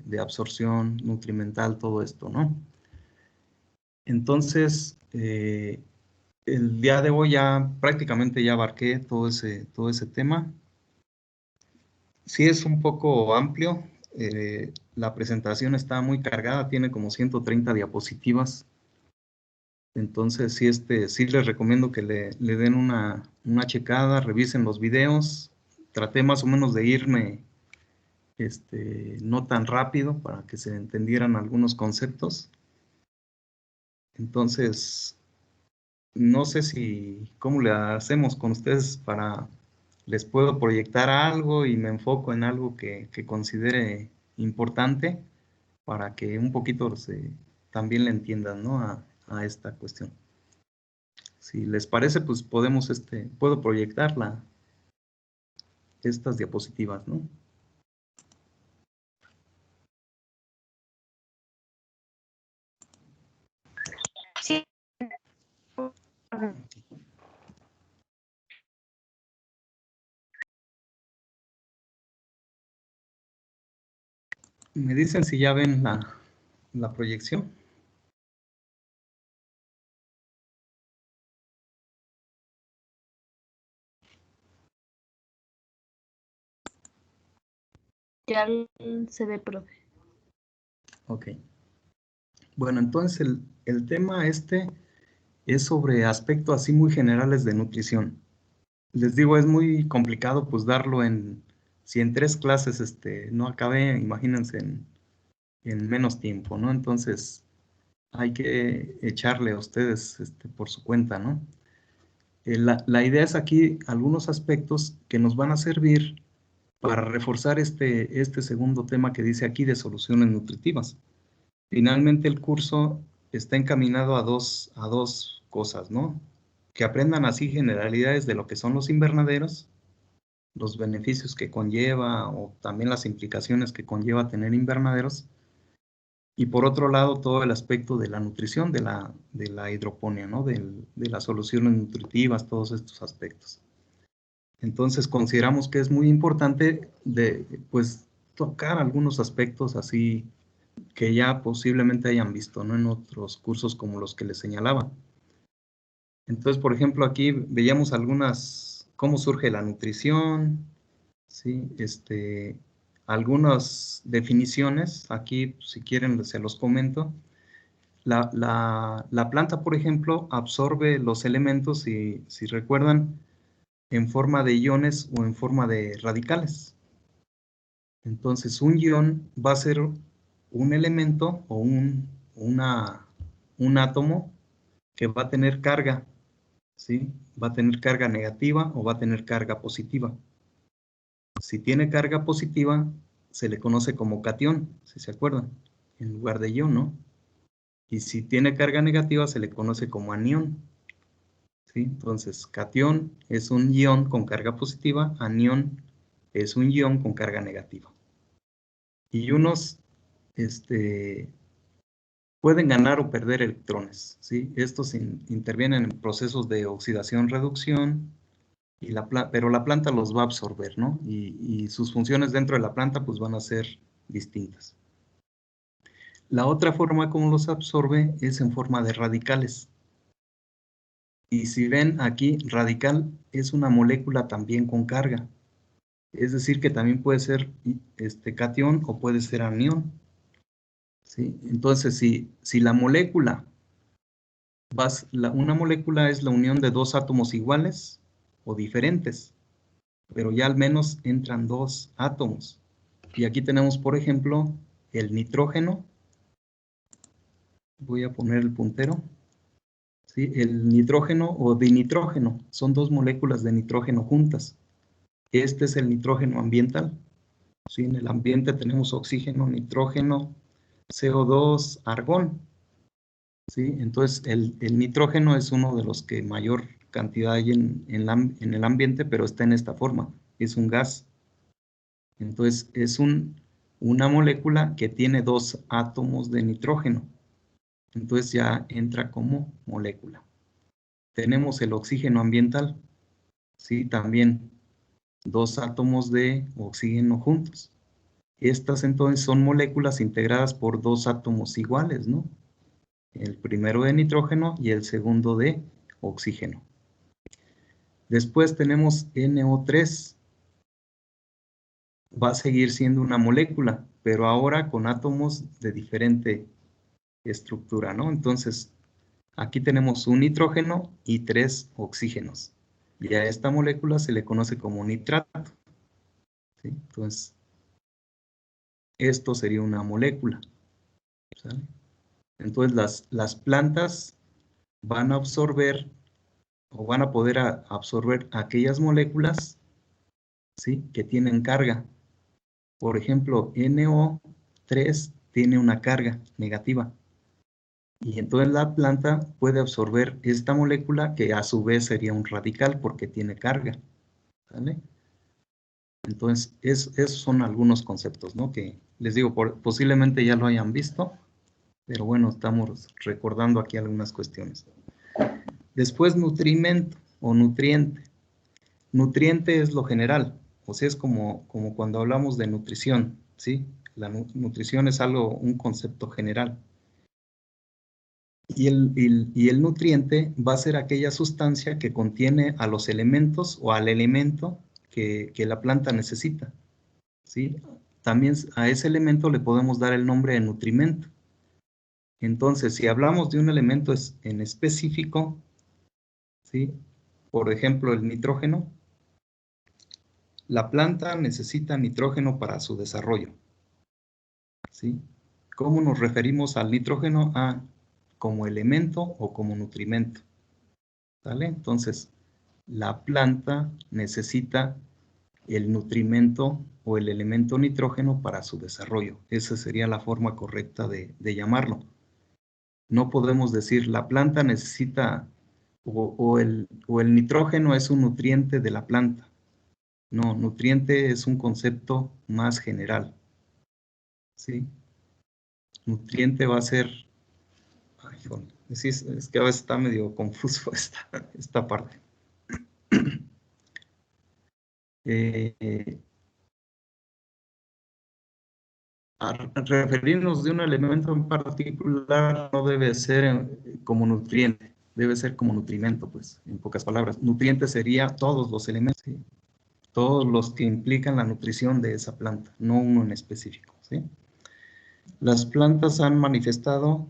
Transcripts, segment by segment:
de absorción nutrimental, todo esto, ¿no? Entonces, el día de hoy ya prácticamente ya abarqué todo ese tema. Sí es un poco amplio, la presentación está muy cargada, tiene como 130 diapositivas. Entonces, sí les recomiendo que le den una checada, revisen los videos. Traté más o menos de irme no tan rápido para que se entendieran algunos conceptos. Entonces, no sé cómo le hacemos con ustedes les puedo proyectar algo y me enfoco en algo que considere importante para que un poquito también le entiendan, ¿no? a esta cuestión. Si les parece, pues puedo proyectar estas diapositivas, ¿no? Sí. Me dicen si ya ven la proyección. Ya se ve, profe. Ok. Bueno, entonces el tema es sobre aspectos así muy generales de nutrición. Les digo, es muy complicado pues darlo si en 3 clases no acabé, imagínense en menos tiempo, ¿no? Entonces hay que echarle a ustedes por su cuenta, ¿no? La idea es aquí algunos aspectos que nos van a servir para reforzar este segundo tema que dice aquí de soluciones nutritivas. Finalmente el curso está encaminado a dos cosas, ¿no? Que aprendan así generalidades de lo que son los invernaderos, los beneficios que conlleva o también las implicaciones que conlleva tener invernaderos, y por otro lado todo el aspecto de la nutrición, de la hidroponía, ¿no? De las soluciones nutritivas, todos estos aspectos. Entonces consideramos que es muy importante pues tocar algunos aspectos así que ya posiblemente hayan visto, ¿no? En otros cursos como los que les señalaba. Entonces, por ejemplo, aquí veíamos cómo surge la nutrición, ¿sí? Algunas definiciones, aquí si quieren se los comento. La planta, por ejemplo, absorbe los elementos, si recuerdan, en forma de iones o en forma de radicales. Entonces, un ion va a ser un elemento o un átomo que va a tener carga, ¿sí? Va a tener carga negativa o va a tener carga positiva. Si tiene carga positiva, se le conoce como catión, si se acuerdan, en lugar de ion, ¿no? Y si tiene carga negativa, se le conoce como anión, ¿sí? Entonces, catión es un ion con carga positiva, anión es un ion con carga negativa. Y unos pueden ganar o perder electrones, ¿sí? Estos intervienen en procesos de oxidación-reducción, pero la planta los va a absorber, ¿no? Y sus funciones dentro de la planta pues van a ser distintas. La otra forma como los absorbe es en forma de radicales. Y si ven aquí, radical es una molécula también con carga. Es decir, que también puede ser catión o puede ser anión, ¿sí? Entonces, si la molécula, una molécula es la unión de dos átomos iguales o diferentes, pero ya al menos entran dos átomos. Y aquí tenemos, por ejemplo, el nitrógeno. Voy a poner el puntero. ¿Sí? El nitrógeno o dinitrógeno. Son dos moléculas de nitrógeno juntas. Este es el nitrógeno ambiental. ¿Sí? En el ambiente tenemos oxígeno, nitrógeno, CO2, argón. ¿Sí? Entonces, el nitrógeno es uno de los que mayor cantidad hay en el ambiente, pero está en esta forma. Es un gas. Entonces, es una molécula que tiene dos átomos de nitrógeno. Entonces, ya entra como molécula. Tenemos el oxígeno ambiental. Sí, también dos átomos de oxígeno juntos. Estas entonces son moléculas integradas por dos átomos iguales, ¿no? El primero de nitrógeno y el segundo de oxígeno. Después tenemos NO3. Va a seguir siendo una molécula, pero ahora con átomos de diferente estructura, ¿no? Entonces, aquí tenemos un nitrógeno y 3 oxígenos. Y a esta molécula se le conoce como nitrato, ¿sí? Entonces, esto sería una molécula, ¿sale? Entonces, las plantas van a absorber o van a poder absorber aquellas moléculas, ¿sí?, que tienen carga. Por ejemplo, NO3 tiene una carga negativa. Y entonces la planta puede absorber esta molécula que a su vez sería un radical porque tiene carga, ¿vale? Entonces, esos son algunos conceptos, ¿no? Que les digo, posiblemente ya lo hayan visto, pero bueno, estamos recordando aquí algunas cuestiones. Después, nutrimento o nutriente. Nutriente es lo general, o sea, es como cuando hablamos de nutrición, ¿sí? La nutrición es un concepto general. Y el nutriente va a ser aquella sustancia que contiene a los elementos o al elemento que la planta necesita, ¿sí? También a ese elemento le podemos dar el nombre de nutrimento. Entonces, si hablamos de un elemento en específico, ¿sí?, por ejemplo, el nitrógeno, la planta necesita nitrógeno para su desarrollo, ¿sí? ¿Cómo nos referimos al nitrógeno? Como elemento o como nutrimento, ¿vale? Entonces, la planta necesita el nutrimento o el elemento nitrógeno para su desarrollo. Esa sería la forma correcta de llamarlo. No podemos decir la planta necesita o el nitrógeno es un nutriente de la planta. No, nutriente es un concepto más general, ¿sí? Nutriente va a ser... Ay, joder, es que a veces está medio confuso esta parte. A referirnos de un elemento en particular no debe ser como nutriente, debe ser como nutrimento, pues, en pocas palabras. Nutriente sería todos los elementos, ¿sí?, todos los que implican la nutrición de esa planta, no uno en específico, ¿sí? Las plantas han manifestado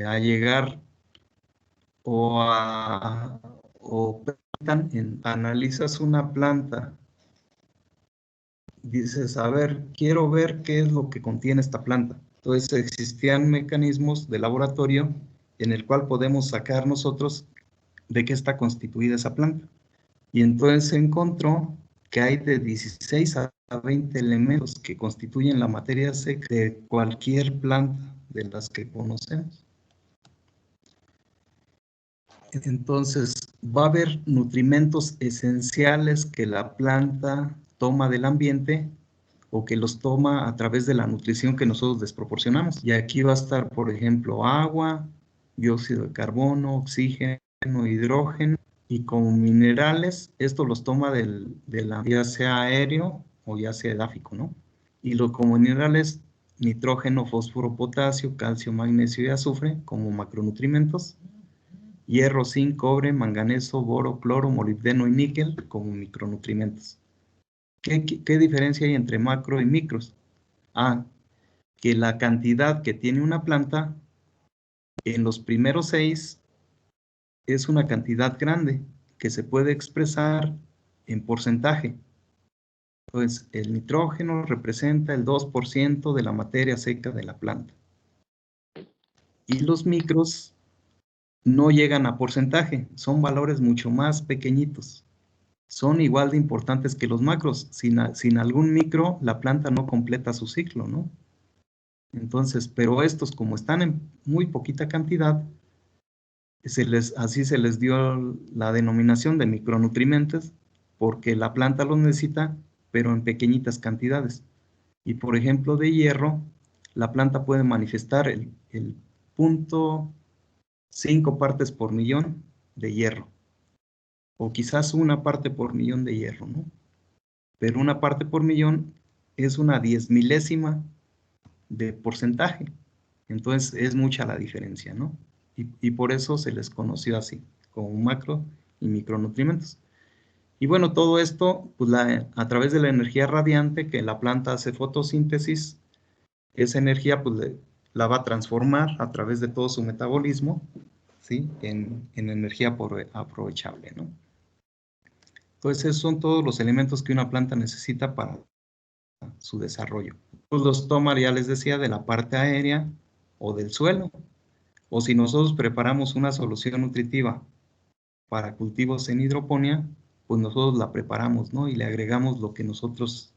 a llegar analizas una planta, dices, a ver, quiero ver qué es lo que contiene esta planta. Entonces existían mecanismos de laboratorio en el cual podemos sacar nosotros de qué está constituida esa planta. Y entonces se encontró que hay de 16 a 20 elementos que constituyen la materia seca de cualquier planta de las que conocemos. Entonces, va a haber nutrimentos esenciales que la planta toma del ambiente o que los toma a través de la nutrición que nosotros les proporcionamos. Y aquí va a estar, por ejemplo, agua, dióxido de carbono, oxígeno, hidrógeno, y como minerales, esto los toma ya sea aéreo o ya sea edáfico, ¿no? Y como minerales, nitrógeno, fósforo, potasio, calcio, magnesio y azufre como macronutrimentos. Hierro, zinc, cobre, manganeso, boro, cloro, molibdeno y níquel como micronutrimentos. ¿Qué diferencia hay entre macro y micros? Que la cantidad que tiene una planta en los primeros 6 es una cantidad grande que se puede expresar en porcentaje. Entonces, el nitrógeno representa el 2% de la materia seca de la planta. Y los micros no llegan a porcentaje, son valores mucho más pequeñitos. Son igual de importantes que los macros. Sin algún micro, la planta no completa su ciclo, ¿no? Entonces, pero estos, como están en muy poquita cantidad, así se les dio la denominación de micronutrientes, porque la planta los necesita, pero en pequeñitas cantidades. Y por ejemplo, de hierro, la planta puede manifestar el 0.5 partes por millón de hierro, o quizás 1 parte por millón de hierro, ¿no? Pero 1 parte por millón es una 10.000ª de porcentaje. Entonces es mucha la diferencia, ¿no? Y por eso se les conoció así, como macro y micronutrientes. Y bueno, todo esto, pues a través de la energía radiante que la planta hace fotosíntesis, esa energía pues la va a transformar a través de todo su metabolismo, ¿sí? En energía aprovechable, ¿no? Entonces esos son todos los elementos que una planta necesita para su desarrollo. Pues los toma, ya les decía, de la parte aérea o del suelo. O si nosotros preparamos una solución nutritiva para cultivos en hidroponía, pues nosotros la preparamos, ¿no? Y le agregamos lo que nosotros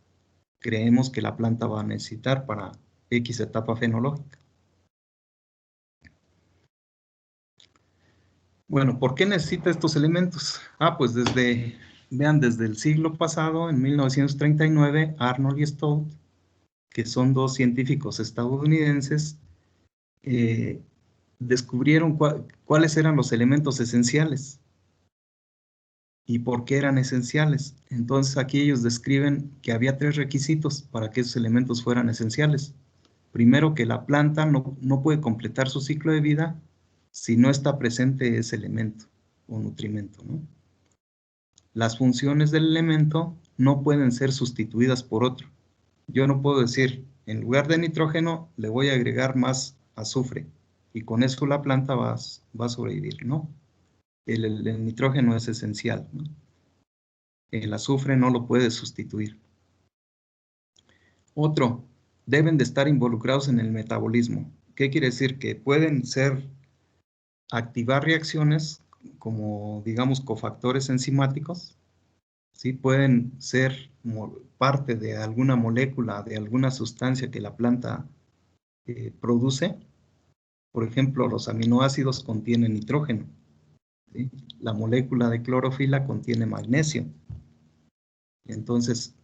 creemos que la planta va a necesitar para X etapa fenológica. Bueno, ¿por qué necesita estos elementos? Pues vean, desde el siglo pasado, en 1939, Arnold y Stout, que son dos científicos estadounidenses, descubrieron cuáles eran los elementos esenciales y por qué eran esenciales. Entonces aquí ellos describen que había 3 requisitos para que esos elementos fueran esenciales. Primero, que la planta no puede completar su ciclo de vida si no está presente ese elemento o nutrimento, ¿no? Las funciones del elemento no pueden ser sustituidas por otro. Yo no puedo decir, en lugar de nitrógeno, le voy a agregar más azufre y con eso la planta va a sobrevivir, ¿no? El nitrógeno es esencial, ¿no? El azufre no lo puede sustituir. Otro, deben de estar involucrados en el metabolismo. ¿Qué quiere decir? Que pueden activar reacciones como, digamos, cofactores enzimáticos, ¿sí? Pueden ser parte de alguna molécula, de alguna sustancia que la planta produce. Por ejemplo, los aminoácidos contienen nitrógeno, ¿sí? La molécula de clorofila contiene magnesio. Entonces,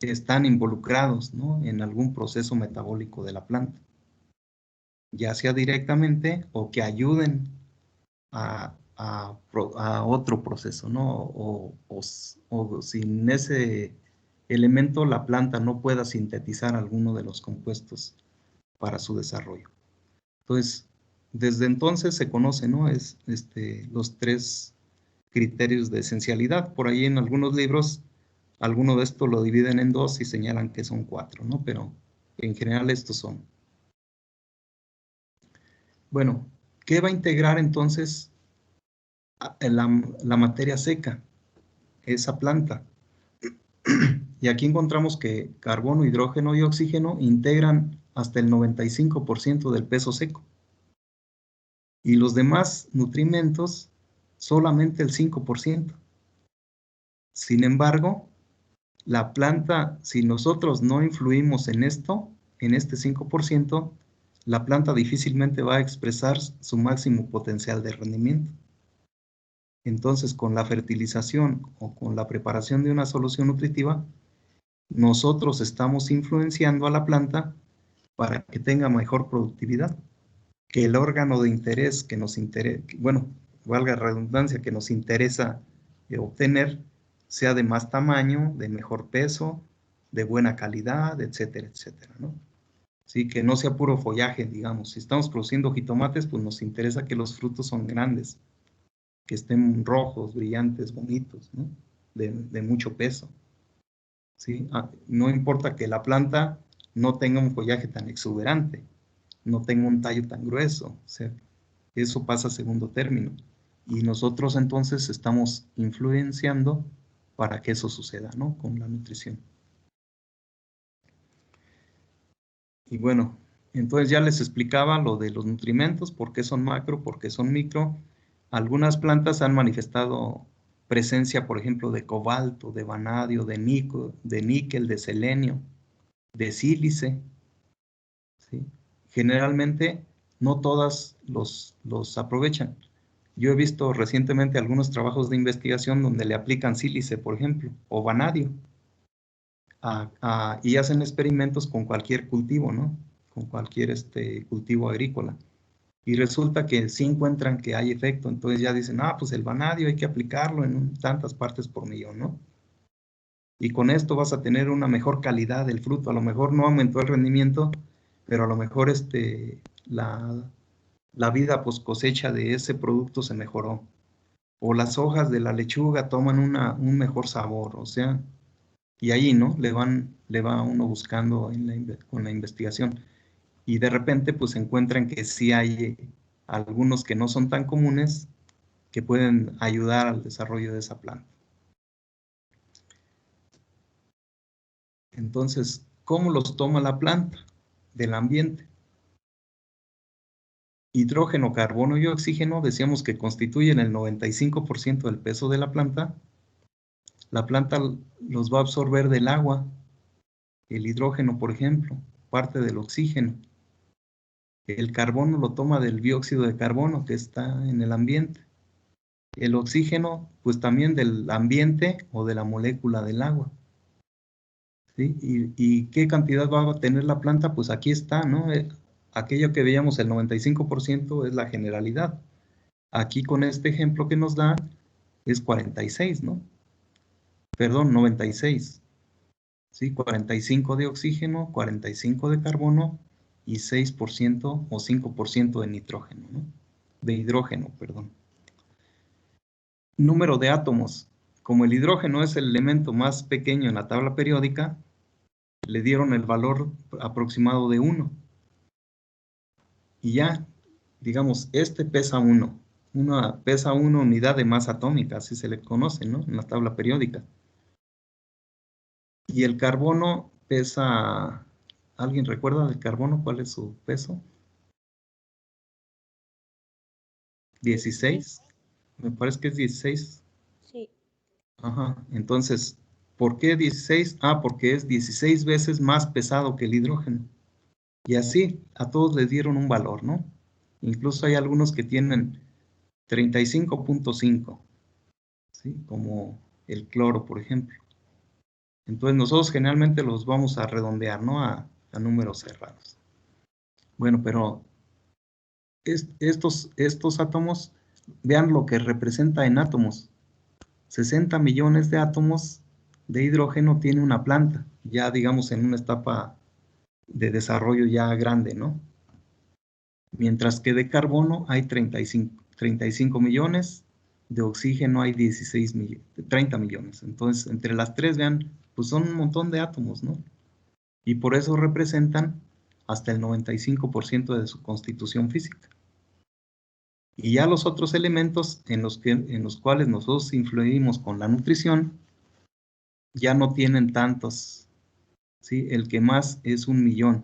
están involucrados, ¿no? En algún proceso metabólico de la planta, ya sea directamente o que ayuden a otro proceso, ¿no? O sin ese elemento la planta no pueda sintetizar alguno de los compuestos para su desarrollo. Entonces, desde entonces se conoce, ¿no? Los 3 criterios de esencialidad. Por ahí en algunos libros, alguno de estos lo dividen en 2 y señalan que son 4, ¿no? Pero en general estos son. Bueno, ¿qué va a integrar entonces la materia seca? Esa planta. Y aquí encontramos que carbono, hidrógeno y oxígeno integran hasta el 95% del peso seco. Y los demás nutrimentos, solamente el 5%. Sin embargo, la planta, si nosotros no influimos en esto, en este 5%, la planta difícilmente va a expresar su máximo potencial de rendimiento. Entonces, con la fertilización o con la preparación de una solución nutritiva, nosotros estamos influenciando a la planta para que tenga mejor productividad, que el órgano de interés que nos interesa, bueno, valga la redundancia, que nos interesa obtener, sea de más tamaño, de mejor peso, de buena calidad, etcétera, etcétera, ¿no? Sí, que no sea puro follaje, digamos. Si estamos produciendo jitomates, pues nos interesa que los frutos son grandes, que estén rojos, brillantes, bonitos, ¿no? De mucho peso. ¿Sí? No importa que la planta no tenga un follaje tan exuberante, no tenga un tallo tan grueso, o sea, eso pasa a segundo término. Y nosotros entonces estamos influenciando para que eso suceda, ¿no? Con la nutrición. Y bueno, entonces ya les explicaba lo de los nutrimentos, por qué son macro, por qué son micro. Algunas plantas han manifestado presencia, por ejemplo, de cobalto, de vanadio, de níquel, de selenio, de sílice, ¿sí? Generalmente no todas los aprovechan. Yo he visto recientemente algunos trabajos de investigación donde le aplican sílice, por ejemplo, o vanadio, y hacen experimentos con cualquier cultivo, ¿no? Con cualquier cultivo agrícola. Y resulta que sí encuentran que hay efecto, entonces ya dicen, pues el vanadio hay que aplicarlo en tantas partes por millón, ¿no? Y con esto vas a tener una mejor calidad del fruto. A lo mejor no aumentó el rendimiento, pero a lo mejor la vida post cosecha de ese producto se mejoró. O las hojas de la lechuga toman un mejor sabor, o sea, y ahí, ¿no? Le va uno buscando con la investigación. Y de repente, pues encuentran que sí hay algunos que no son tan comunes que pueden ayudar al desarrollo de esa planta. Entonces, ¿cómo los toma la planta del ambiente? Hidrógeno, carbono y oxígeno, decíamos que constituyen el 95% del peso de la planta. La planta los va a absorber del agua, el hidrógeno, por ejemplo, parte del oxígeno. El carbono lo toma del dióxido de carbono que está en el ambiente. El oxígeno, pues también del ambiente o de la molécula del agua. ¿Sí? ¿Y qué cantidad va a tener la planta? Pues aquí está, ¿no? Aquello que veíamos, el 95% es la generalidad. Aquí con este ejemplo que nos da es 46, ¿no? Perdón, 96. ¿Sí? 45 de oxígeno, 45 de carbono y 6% o 5% de nitrógeno, ¿no? De hidrógeno, perdón. Número de átomos. Como el hidrógeno es el elemento más pequeño en la tabla periódica, le dieron el valor aproximado de 1. Y ya, digamos, este pesa 1. Pesa 1 unidad de masa atómica, así se le conoce, ¿no? En la tabla periódica. Y el carbono pesa... ¿Alguien recuerda del carbono cuál es su peso? 16. Me parece que es 16. Sí. Ajá. Entonces, ¿por qué 16? Ah, porque es 16 veces más pesado que el hidrógeno. Y así, a todos les dieron un valor, ¿no? Incluso hay algunos que tienen 35.5, ¿sí? Como el cloro, por ejemplo. Entonces, nosotros generalmente los vamos a redondear, ¿no? A números cerrados. Bueno, pero estos átomos, vean lo que representa en átomos. 60 millones de átomos de hidrógeno tiene una planta, ya digamos en una etapa de desarrollo ya grande, ¿no? Mientras que de carbono hay 35 millones, de oxígeno hay 30 millones. Entonces, entre las tres, vean, pues son un montón de átomos, ¿no? Y por eso representan hasta el 95% de su constitución física. Y ya los otros elementos en los cuales nosotros influimos con la nutrición, ya no tienen tantos, ¿sí? El que más es 1.000.000,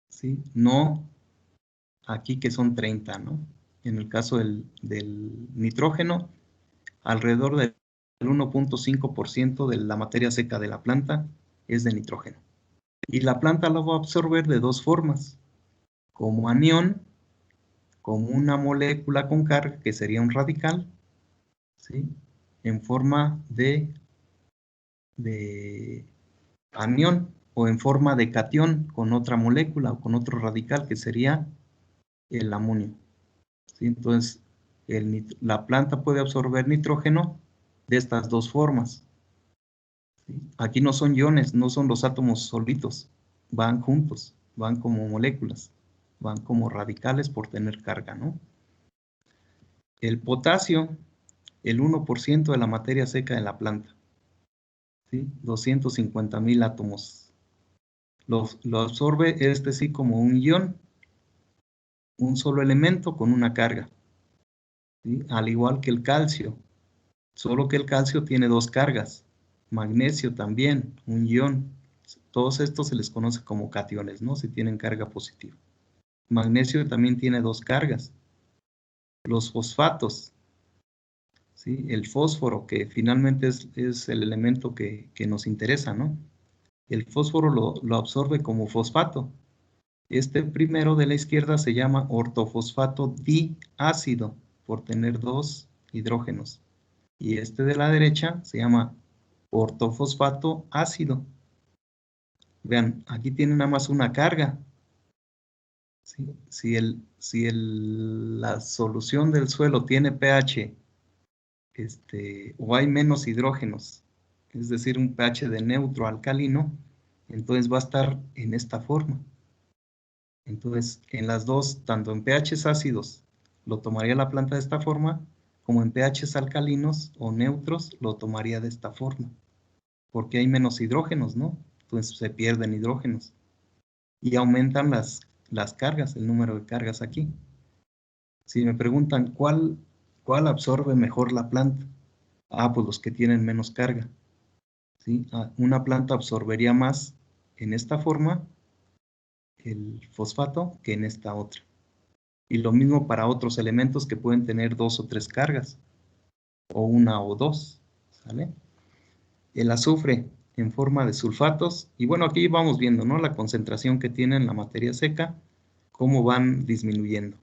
¿sí? No aquí que son 30, ¿no? En el caso del nitrógeno, alrededor del 1.5% de la materia seca de la planta es de nitrógeno. Y la planta lo va a absorber de dos formas, como anión, como una molécula con carga, que sería un radical, ¿sí? En forma de anión o en forma de catión con otra molécula o con otro radical que sería el amonio. ¿Sí? Entonces, la planta puede absorber nitrógeno de estas dos formas. ¿Sí? Aquí no son iones, no son los átomos solitos, van juntos, van como moléculas, van como radicales por tener carga, ¿no? El potasio, el 1% de la materia seca de la planta, ¿sí? 250.000 átomos. Lo absorbe sí como un ion, un solo elemento con una carga, ¿sí? Al igual que el calcio, solo que el calcio tiene dos cargas. Magnesio también, un ion. Todos estos se les conoce como cationes, ¿no? Si tienen carga positiva. Magnesio también tiene dos cargas. Los fosfatos, ¿sí? El fósforo, que finalmente es el elemento que nos interesa, ¿no? El fósforo lo absorbe como fosfato. Este primero de la izquierda se llama ortofosfato diácido, por tener dos hidrógenos. Y este de la derecha se llama ortofosfato ácido. Vean, aquí tiene nada más una carga. ¿Sí? La solución del suelo tiene pH, o hay menos hidrógenos es decir, un pH de neutro alcalino, entonces va a estar en esta forma. Entonces, en las dos, tanto en pHs ácidos, lo tomaría la planta de esta forma, como en pHs alcalinos o neutros, lo tomaría de esta forma. Porque hay menos hidrógenos, ¿no? Entonces se pierden hidrógenos. Y aumentan las cargas, el número de cargas aquí. Si me preguntan, ¿cuál absorbe mejor la planta? Ah, pues los que tienen menos carga. ¿Sí? Una planta absorbería más en esta forma el fosfato que en esta otra. Y lo mismo para otros elementos que pueden tener 2 o 3 cargas, o 1 o 2, ¿sale? El azufre en forma de sulfatos, y bueno, aquí vamos viendo, ¿no? La concentración que tiene en la materia seca, cómo van disminuyendo.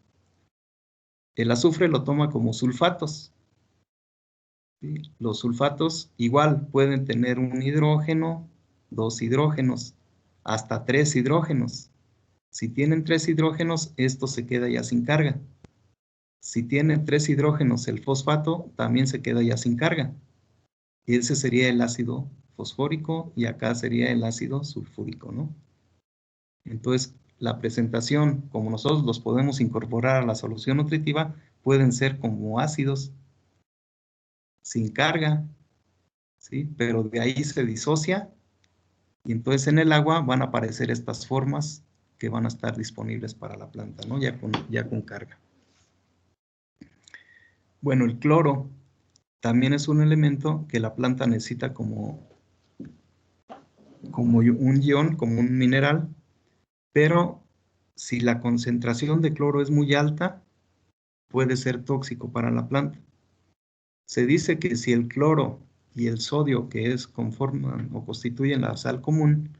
El azufre lo toma como sulfatos. ¿Sí? Los sulfatos igual pueden tener un hidrógeno, 2 hidrógenos, hasta 3 hidrógenos. Si tienen 3 hidrógenos, esto se queda ya sin carga. Si tiene 3 hidrógenos el fosfato, también se queda ya sin carga. Y ese sería el ácido fosfórico y acá sería el ácido sulfúrico, ¿no? Entonces, la presentación, como nosotros los podemos incorporar a la solución nutritiva, pueden ser como ácidos sin carga, ¿sí? Pero de ahí se disocia y entonces en el agua van a aparecer estas formas que van a estar disponibles para la planta, ¿no? Ya con carga. Bueno, el cloro también es un elemento que la planta necesita como un ion, como un mineral, pero si la concentración de cloro es muy alta, puede ser tóxico para la planta. Se dice que si el cloro y el sodio, que conforman o constituyen la sal común,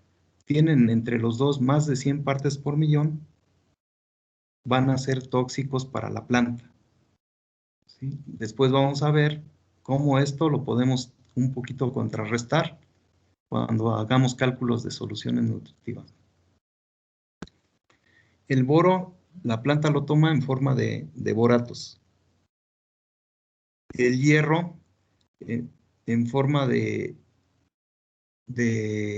tienen entre los dos más de 100 partes por millón, van a ser tóxicos para la planta. ¿Sí? Después vamos a ver cómo esto lo podemos un poquito contrarrestar cuando hagamos cálculos de soluciones nutritivas. El boro, la planta lo toma en forma de boratos. El hierro, en forma de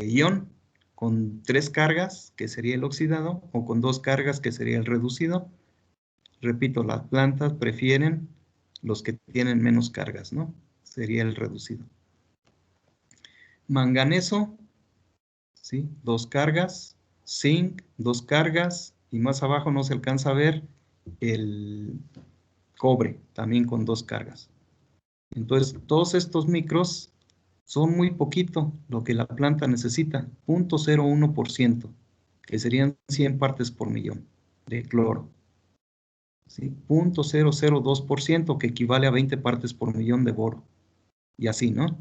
ion, con 3 cargas, que sería el oxidado, o con 2 cargas, que sería el reducido. Repito, las plantas prefieren los que tienen menos cargas, ¿no? Sería el reducido. Manganeso, ¿sí? 2 cargas. Zinc, 2 cargas. Y más abajo no se alcanza a ver el cobre, también con 2 cargas. Entonces, todos estos micros son muy poquito lo que la planta necesita, 0.01%, que serían 100 partes por millón de cloro. ¿Sí? 0.002%, que equivale a 20 partes por millón de boro. Y así, ¿no?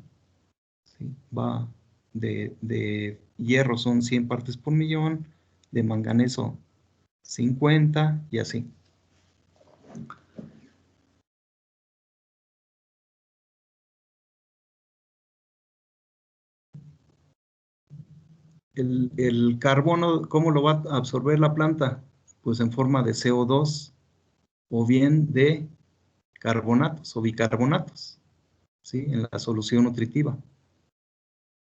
¿Sí? Va de hierro son 100 partes por millón, de manganeso 50 y así. El carbono, ¿cómo lo va a absorber la planta? Pues en forma de CO2 o bien de carbonatos o bicarbonatos, ¿sí? En la solución nutritiva.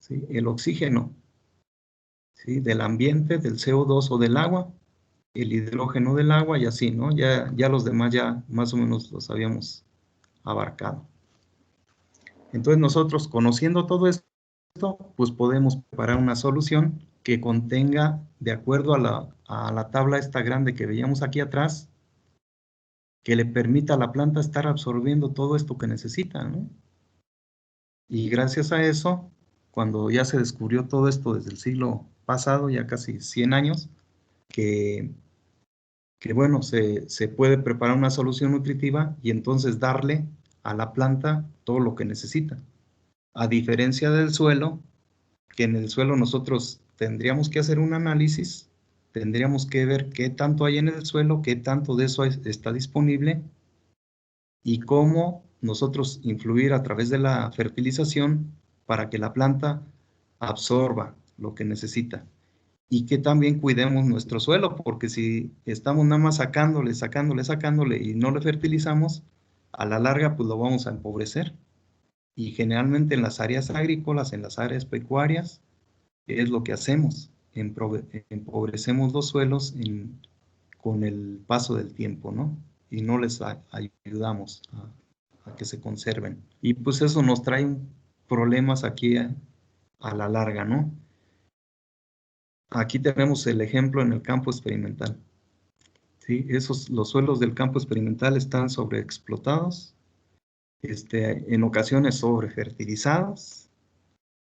¿Sí? El oxígeno, ¿sí? Del ambiente, del CO2 o del agua, el hidrógeno del agua y así, ¿no? Ya los demás ya más o menos los habíamos abarcado. Entonces nosotros, conociendo todo esto, pues podemos preparar una solución que contenga, de acuerdo a la tabla esta grande que veíamos aquí atrás, que le permita a la planta estar absorbiendo todo esto que necesita, ¿no? Y gracias a eso, cuando ya se descubrió todo esto desde el siglo pasado, ya casi 100 años, que bueno, se puede preparar una solución nutritiva y entonces darle a la planta todo lo que necesita. A diferencia del suelo, que en el suelo nosotros tendríamos que hacer un análisis, tendríamos que ver qué tanto hay en el suelo, qué tanto de eso está disponible y cómo nosotros influir a través de la fertilización para que la planta absorba lo que necesita. Y que también cuidemos nuestro suelo, porque si estamos nada más sacándole y no le fertilizamos, a la larga pues lo vamos a empobrecer. Y generalmente en las áreas agrícolas, en las áreas pecuarias, es lo que hacemos. Empobrecemos los suelos con el paso del tiempo, ¿no? Y no les ayudamos a que se conserven. Y pues eso nos trae problemas aquí a la larga, ¿no? Aquí tenemos el ejemplo en el campo experimental. ¿Sí? Los suelos del campo experimental están sobreexplotados, en ocasiones sobrefertilizados,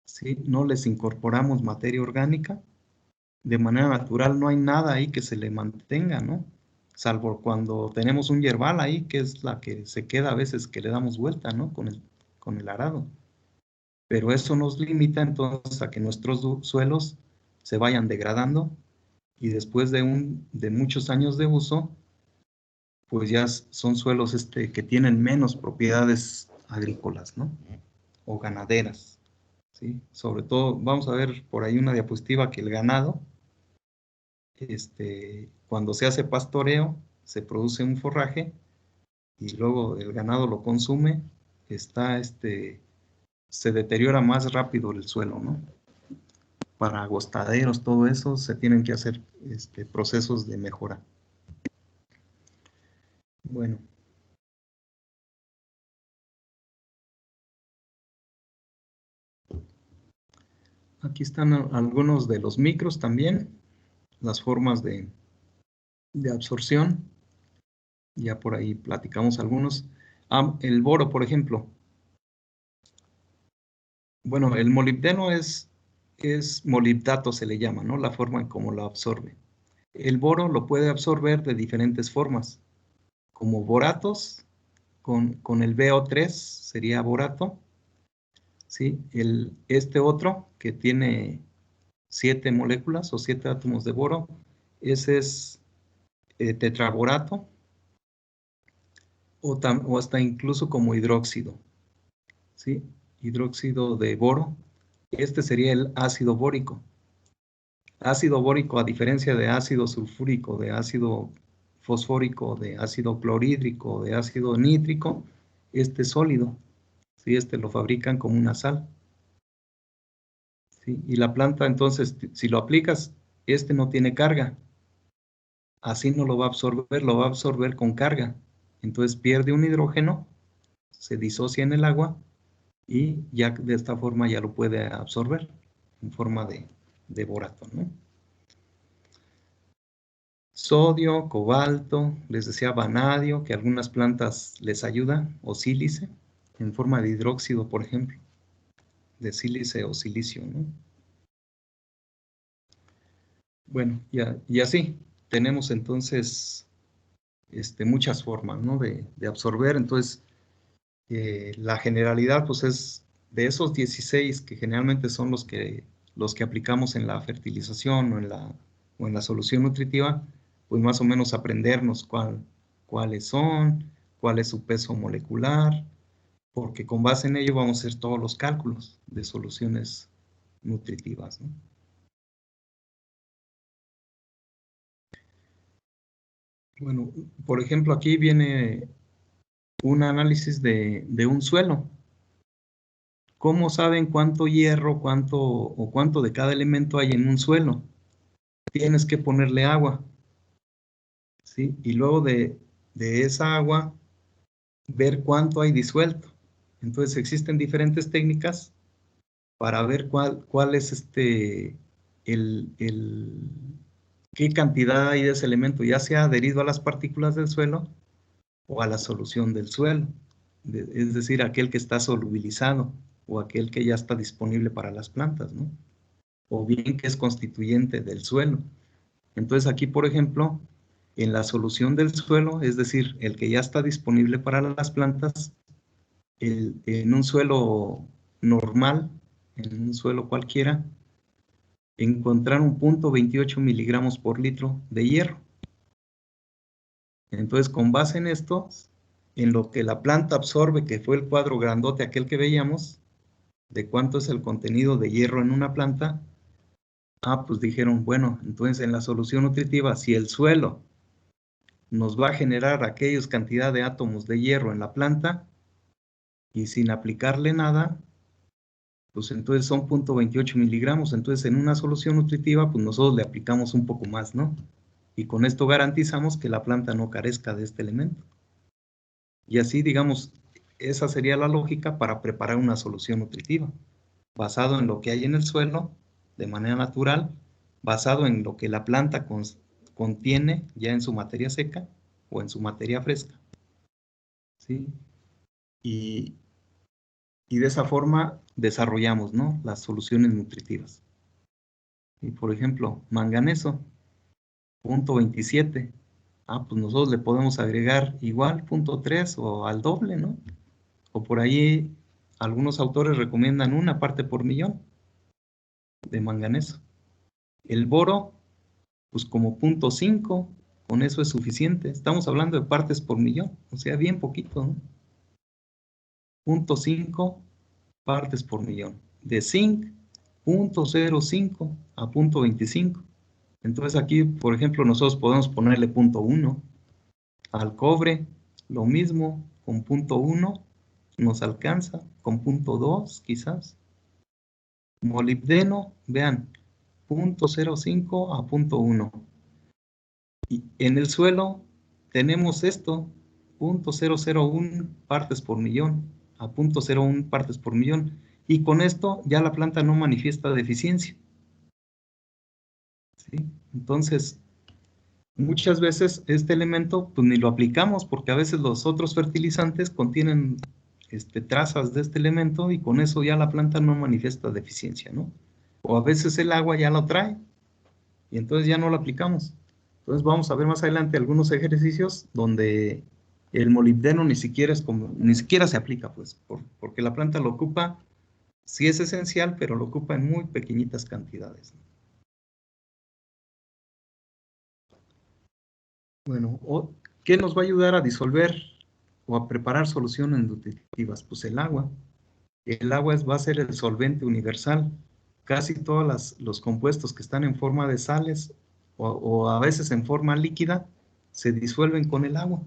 ¿sí? No les incorporamos materia orgánica. De manera natural no hay nada ahí que se le mantenga, ¿no? Salvo cuando tenemos un yerbal ahí, que es la que se queda a veces que le damos vuelta, ¿no? Con el arado. Pero eso nos limita entonces a que nuestros suelos se vayan degradando y después de muchos años de uso, pues ya son suelos que tienen menos propiedades agrícolas, ¿no? O ganaderas, ¿sí? Sobre todo, vamos a ver por ahí una diapositiva que el ganado, cuando se hace pastoreo, se produce un forraje y luego el ganado lo consume, se deteriora más rápido el suelo, ¿no? Para agostaderos, todo eso, se tienen que hacer procesos de mejora. Bueno. Aquí están algunos de los micros también, las formas de absorción. Ya por ahí platicamos algunos. El boro, por ejemplo. Bueno, el molibdeno es molibdato, se le llama, ¿no? La forma en cómo lo absorbe. El boro lo puede absorber de diferentes formas, como boratos, con el BO3 sería borato, ¿sí? Este otro, que tiene 7 moléculas o 7 átomos de boro, ese es tetraborato, o hasta incluso como hidróxido, ¿sí? Hidróxido de boro. Este sería el ácido bórico. Ácido bórico, a diferencia de ácido sulfúrico, de ácido fosfórico, de ácido clorhídrico, de ácido nítrico, este es sólido, ¿sí? Lo fabrican como una sal, ¿sí? Y la planta, entonces, si lo aplicas, no tiene carga. Así no lo va a absorber con carga. Entonces pierde un hidrógeno, se disocia en el agua y ya de esta forma ya lo puede absorber en forma de borato, ¿no? Sodio, cobalto, les decía vanadio, que algunas plantas les ayuda, o sílice, en forma de hidróxido, por ejemplo, de sílice o silicio, ¿no? Bueno, y así tenemos entonces muchas formas, ¿no? de absorber. Entonces, la generalidad, pues es de esos 16 que generalmente son los que aplicamos en la fertilización o en la solución nutritiva, pues más o menos aprendernos cuáles son, cuál es su peso molecular, porque con base en ello vamos a hacer todos los cálculos de soluciones nutritivas, ¿no? Bueno, por ejemplo, aquí viene un análisis de un suelo. ¿Cómo saben cuánto hierro, cuánto de cada elemento hay en un suelo? Tienes que ponerle agua, ¿sí? Y luego de esa agua, ver cuánto hay disuelto. Entonces existen diferentes técnicas para ver cuál es qué cantidad hay de ese elemento, ya sea adherido a las partículas del suelo o a la solución del suelo, es decir, aquel que está solubilizado o aquel que ya está disponible para las plantas, ¿no? O bien que es constituyente del suelo. Entonces aquí, por ejemplo, en la solución del suelo, es decir, el que ya está disponible para las plantas, en un suelo normal, en un suelo cualquiera, encontraron 0.28 miligramos por litro de hierro. Entonces, con base en esto, en lo que la planta absorbe, que fue el cuadro grandote aquel que veíamos, de cuánto es el contenido de hierro en una planta, pues dijeron, bueno, entonces en la solución nutritiva, si el suelo nos va a generar aquellos cantidad de átomos de hierro en la planta, y sin aplicarle nada, pues entonces son 0.28 miligramos. Entonces en una solución nutritiva, pues nosotros le aplicamos un poco más, ¿no? Y con esto garantizamos que la planta no carezca de este elemento. Y así, digamos, esa sería la lógica para preparar una solución nutritiva, basado en lo que hay en el suelo, de manera natural, basado en lo que la planta contiene ya en su materia seca o en su materia fresca, ¿sí? Y de esa forma desarrollamos, ¿no?, las soluciones nutritivas. Y por ejemplo, manganeso, 0.27. Pues nosotros le podemos agregar igual 0.3 o al doble, ¿no? O por ahí algunos autores recomiendan 1 parte por millón de manganeso. El boro, pues como 0.5, con eso es suficiente. Estamos hablando de partes por millón, o sea, bien poquito, ¿no? 0.5 partes por millón. De zinc, 0.05 a 0.25. Entonces aquí, por ejemplo, nosotros podemos ponerle 0.1. Al cobre, lo mismo, con 0.1 nos alcanza, con 0.2 quizás. Molibdeno, vean, 0.05 a 0.1. Y en el suelo tenemos esto, 0.001 partes por millón a 0.01 partes por millón. Y con esto ya la planta no manifiesta deficiencia, ¿sí? Entonces, muchas veces este elemento pues ni lo aplicamos porque a veces los otros fertilizantes contienen trazas de este elemento y con eso ya la planta no manifiesta deficiencia, ¿no? O a veces el agua ya lo trae y entonces ya no lo aplicamos. Entonces vamos a ver más adelante algunos ejercicios donde el molibdeno ni siquiera se aplica, pues, porque la planta lo ocupa, sí es esencial, pero lo ocupa en muy pequeñitas cantidades. Bueno, ¿qué nos va a ayudar a disolver o a preparar soluciones nutritivas? Pues el agua. El agua va a ser el solvente universal. Casi todos los compuestos que están en forma de sales o a veces en forma líquida se disuelven con el agua.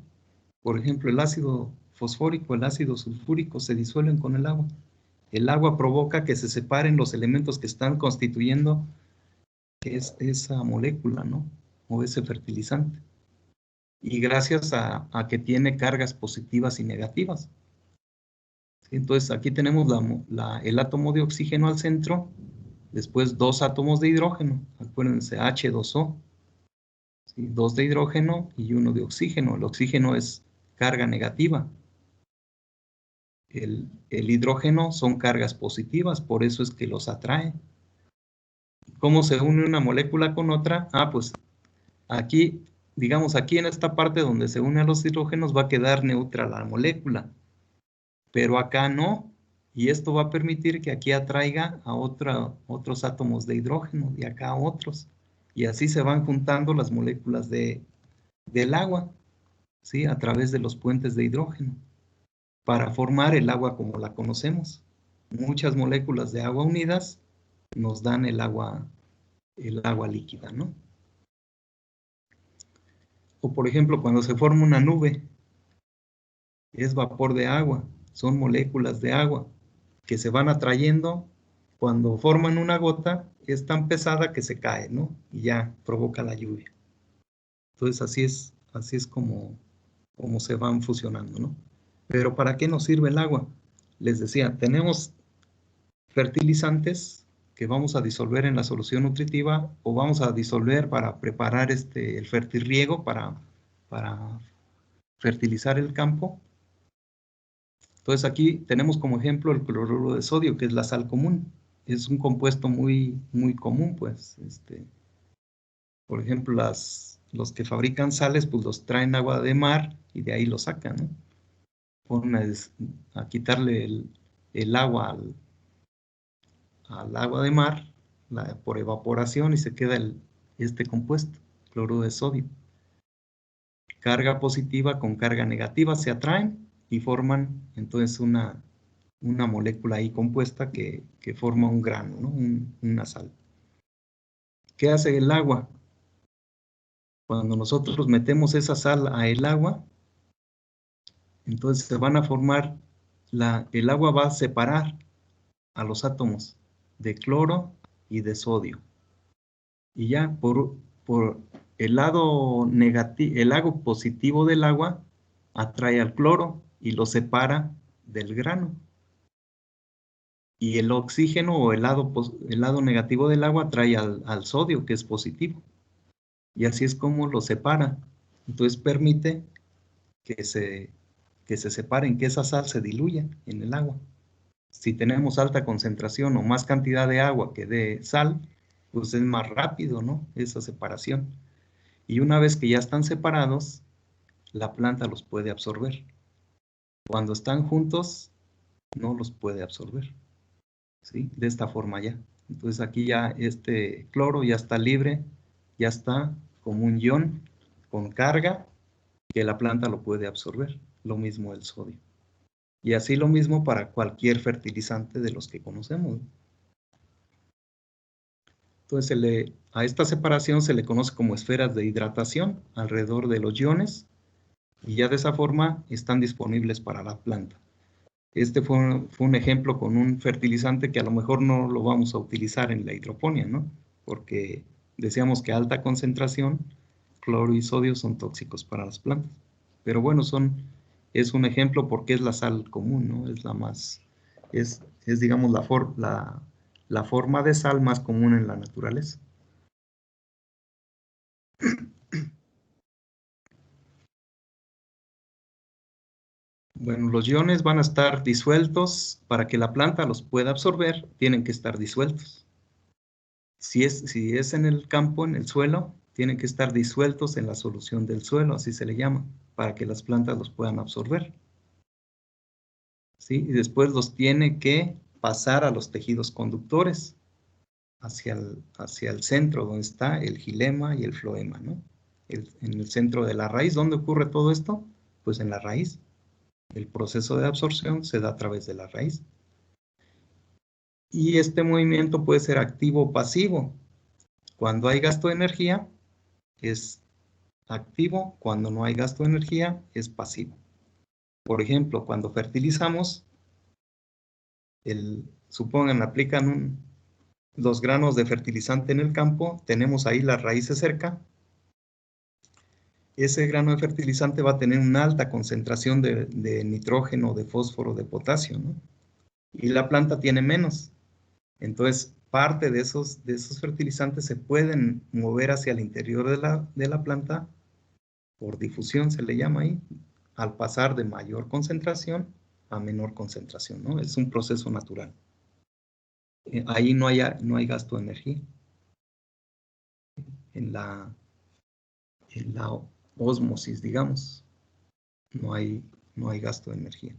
Por ejemplo, el ácido fosfórico, el ácido sulfúrico se disuelven con el agua. El agua provoca que se separen los elementos que están constituyendo esa molécula, ¿no? O ese fertilizante. Y gracias a que tiene cargas positivas y negativas. ¿Sí? Entonces aquí tenemos el átomo de oxígeno al centro, después 2 átomos de hidrógeno, acuérdense, H2O, ¿sí? 2 de hidrógeno y 1 de oxígeno. El oxígeno es carga negativa. El hidrógeno son cargas positivas, por eso es que los atrae. ¿Cómo se une una molécula con otra? Pues aquí, digamos, aquí en esta parte donde se une a los hidrógenos va a quedar neutra la molécula, pero acá no, y esto va a permitir que aquí atraiga a otros átomos de hidrógeno, y acá otros, y así se van juntando las moléculas del agua, ¿sí? A través de los puentes de hidrógeno, para formar el agua como la conocemos. Muchas moléculas de agua unidas nos dan el agua líquida, ¿no? O por ejemplo, cuando se forma una nube, es vapor de agua, son moléculas de agua que se van atrayendo. Cuando forman una gota, es tan pesada que se cae, ¿no? Y ya provoca la lluvia. Entonces así es como se van fusionando, ¿no? Pero ¿para qué nos sirve el agua? Les decía, tenemos fertilizantes que vamos a disolver en la solución nutritiva o vamos a disolver para preparar el fertirriego para fertilizar el campo. Entonces aquí tenemos como ejemplo el cloruro de sodio, que es la sal común. Es un compuesto muy, muy común, pues. Por ejemplo, los que fabrican sales, pues los traen agua de mar y de ahí lo sacan, ¿no? Ponen a quitarle el agua al agua de mar por evaporación y se queda este compuesto, cloruro de sodio. Carga positiva con carga negativa se atraen y forman entonces una molécula ahí compuesta que forma un grano, ¿no? Una sal. ¿Qué hace el agua? Cuando nosotros metemos esa sal a el agua, entonces se van a formar el agua va a separar a los átomos de cloro y de sodio. Y ya por el lado negativo, el lado positivo del agua atrae al cloro y lo separa del grano. Y el oxígeno o el lado negativo del agua atrae al sodio, que es positivo. Y así es como lo separa. Entonces permite que se separen, que esa sal se diluya en el agua. Si tenemos alta concentración o más cantidad de agua que de sal, pues es más rápido, ¿no? Esa separación. Y una vez que ya están separados, la planta los puede absorber. Cuando están juntos, no los puede absorber, ¿sí? De esta forma ya. Entonces aquí ya este cloro ya está libre, ya está como un ion con carga que la planta lo puede absorber. Lo mismo el sodio. Y así lo mismo para cualquier fertilizante de los que conocemos. Entonces a esta separación se le conoce como esferas de hidratación alrededor de los iones y ya de esa forma están disponibles para la planta. Este fue un ejemplo con un fertilizante que a lo mejor no lo vamos a utilizar en la hidroponía, ¿no? Porque decíamos que a alta concentración, cloro y sodio son tóxicos para las plantas. Pero bueno, es un ejemplo porque es la sal común, ¿no? Es la más, es digamos, la forma de sal más común en la naturaleza. Bueno, los iones van a estar disueltos. Para que la planta los pueda absorber, tienen que estar disueltos. Si es en el campo, en el suelo, tienen que estar disueltos en la solución del suelo, así se le llama, para que las plantas los puedan absorber. ¿Sí? Y después los tiene que pasar a los tejidos conductores, hacia el centro, donde está el xilema y el floema, ¿no? En el centro de la raíz. ¿Dónde ocurre todo esto? Pues en la raíz. El proceso de absorción se da a través de la raíz. Y este movimiento puede ser activo o pasivo. Cuando hay gasto de energía, es activo. Cuando no hay gasto de energía, es pasivo. Por ejemplo, cuando fertilizamos, supongan, aplican 2 granos de fertilizante en el campo, tenemos ahí las raíces cerca. Ese grano de fertilizante va a tener una alta concentración de nitrógeno, de fósforo, de potasio, ¿no? Y la planta tiene menos. Entonces, parte de esos fertilizantes se pueden mover hacia el interior de la planta por difusión, se le llama ahí, al pasar de mayor concentración a menor concentración, ¿no? Es un proceso natural. Ahí no hay gasto de energía. En la ósmosis, digamos, no hay gasto de energía.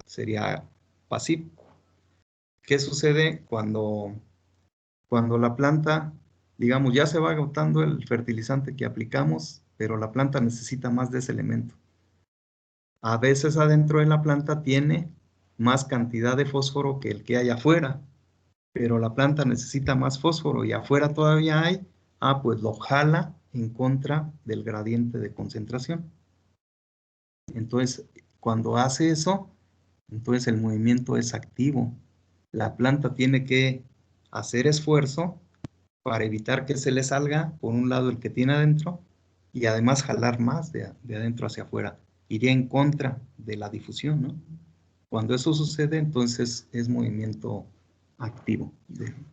Sería pasivo. ¿Qué sucede cuando la planta, digamos, ya se va agotando el fertilizante que aplicamos, pero la planta necesita más de ese elemento? A veces adentro de la planta tiene más cantidad de fósforo que el que hay afuera, pero la planta necesita más fósforo y afuera todavía hay, pues lo jala en contra del gradiente de concentración. Entonces, cuando hace eso, entonces el movimiento es activo. La planta tiene que hacer esfuerzo para evitar que se le salga por un lado el que tiene adentro y además jalar más de adentro hacia afuera. Iría en contra de la difusión, ¿no? Cuando eso sucede, entonces es movimiento activo.